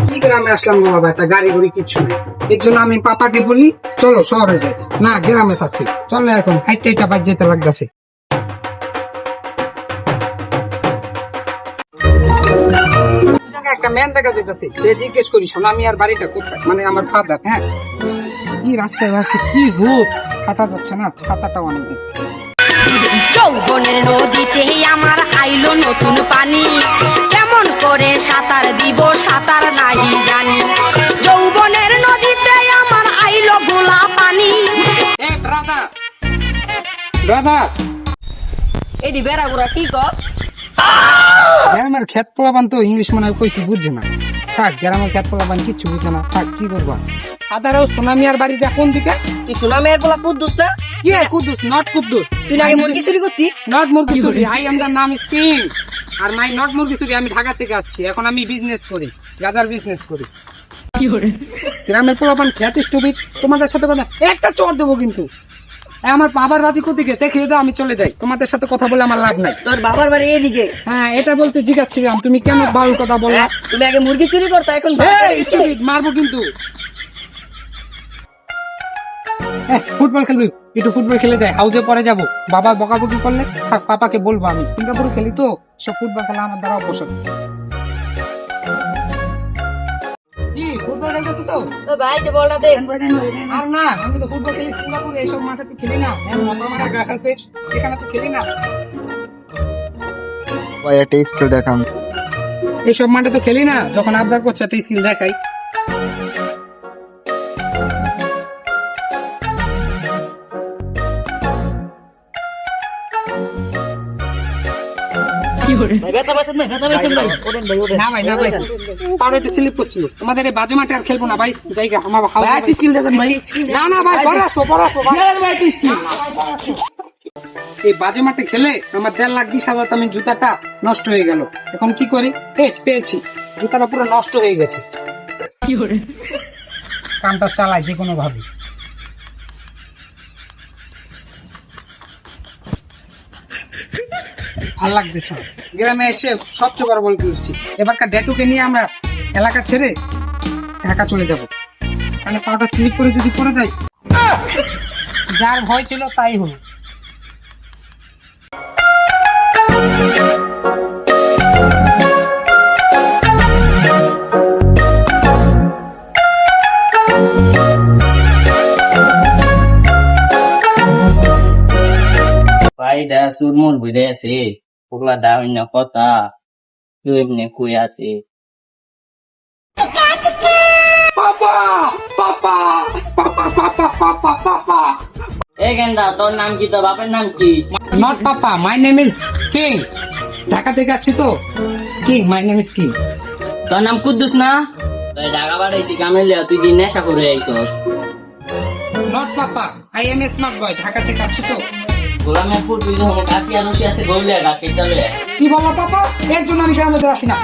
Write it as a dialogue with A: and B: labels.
A: কি গ্রামে আসলাম বাবা, একটা গাড়ি ঘড়ি কিচ্ছু নেই। এর জন্য আমি পাপাকে বলি চলো শহরে যাই, না গ্রামে থাকি। চলো এখন হাইটা বাজ যেতে লাগতেছে। একটা ম্যান দেখা যেতেছে, যে জিজ্ঞেস করি সোনামি আর বাড়িটা কোথায়, মানে আমার ফাদার। হ্যাঁ, কি রাস্তায় আসছে, কি রোদ, হাঁটা যাচ্ছে না, ছাতাটাও অনেক।
B: যৌবনের নদীতে আমার আইলো নতুন পানি, কেমন করে সাঁতার দিব সাঁতার নাহি জানি। যৌবনের নদীতে আমার আইলো গোলা পানি।
A: ব্রাদার ব্রাদার,
B: এই দি বেড়া গুড়া কি কর?
A: গ্রামের খেত পোলাবান তো ইংলিশ মনে হয় কইছি বুঝছে না। থাক, গ্রামের খেত পোলাবান কিচ্ছু বুঝে না, থাক কি করবা। ফাদারও সোনামি আর বাড়িটা কোন দিকে?
B: তুই সুনামের বলা কুদ্দুস না?
A: কি কুদ্দুস? নট কুদ্দুস।
B: তুই নাকি মুরগি চুরি করতি?
A: নট মুরগিসুরি, I am the name is king. আর মাই নট মুরগিসুরি, আমি ঢাকা থেকে আসছি, এখন আমি বিজনেস করি, গাজার বিজনেস করি।
B: কি করে?
A: গ্রামের পোলাপান খ্যাত স্টুপিড, তোমাদের সাথে কথা একটা চড় দেবো কিন্তু। আমার বাবার বাড়ি কোথেকে দেখিয়ে দাও, আমি চলে যাই, তোমাদের সাথে কথা বলে আমার লাভ নাই।
B: তোর বাবার বাড়ি এদিকে?
A: হ্যাঁ, এটা বলতে জিজ্ঞাসছিলাম, তুমি কেন বাউল কথা বললা?
B: তুমি আগে মুরগি চুরি করতা, এখন
A: মারবো কিন্তু। ফুটবল খেলবি, একটু ফুটবল খেলে যাই, হাউসে পরে যাবো। বাবা বকাবকি করলে থাক, পাপাকে বলবো আমি সিঙ্গাপুরে খেলি তো, সব ফুটবল খেলা আমার দ্বারা অভ্যাস আছে। জি, ফুটবল খেলতেছো তো?
B: তো ভাই যে বলটা দে।
A: আর না, আমি তো ফুটবল খেলি সিঙ্গাপুরে, এইসব মাঠে তো খেলি না। মতো আমার গাছ আছে, এখানে তো খেলি না।
C: ভাই একটা স্কিল দেখান।
A: এইসব মাঠে তো খেলি না, যখন আবদার করছে একটা স্কিল দেখাই। না ভাই, না ভাই, পারো একটু স্লিপ করছিল। তোমাদের এই বাজে মাঠে আর খেলবো না ভাই, জায়গা আমার না না ভাই, পরে আসবো এই বাজে মাঠে খেলে আমার 1,20,000 আমি জুতাটা নষ্ট হয়ে গেল। এখন কি করি? পেয়েছি, জুতাটা পুরো নষ্ট হয়ে গেছে।
B: কি করে?
A: কামটা চালাই যে কোনো ভাবে। ভাল লাগতেছে, গ্রামে এসে সবচেয়ে বড় বল করছি। এবারকার ডেটুকে নিয়ে আমরা এলাকা ছেড়ে ঢাকা চলে যাব, মানে পাটা স্লিপ করে যদি পড়ে যাই, যার ভয় ছিল তাই হলো।
D: Paida surmul bude se pula daun na kota tuim ne kuya se
A: পাপা পাপা পাপা পাপা পাপা পাপা
D: e genda তোর নাম কি, তোর বাপের নাম কি?
A: Not papa, my name is king. Dhaka থেকে আসছি তো, king, my name is king.
D: তোর নাম কুদ্দুস না? তুই ঢাকা বাড়াইছি কামেলে, তুই দিন নেশা করে আইছস।
A: Not papa, I am a smart boy, Dhaka থেকে আসছি তো।
D: গোলামের পুর তুই যখন কাটিয়া রসি আছে গড়লে গাছ কেটে
A: কি বললো পাপা? এর জন্য আমি সামনে আসি না।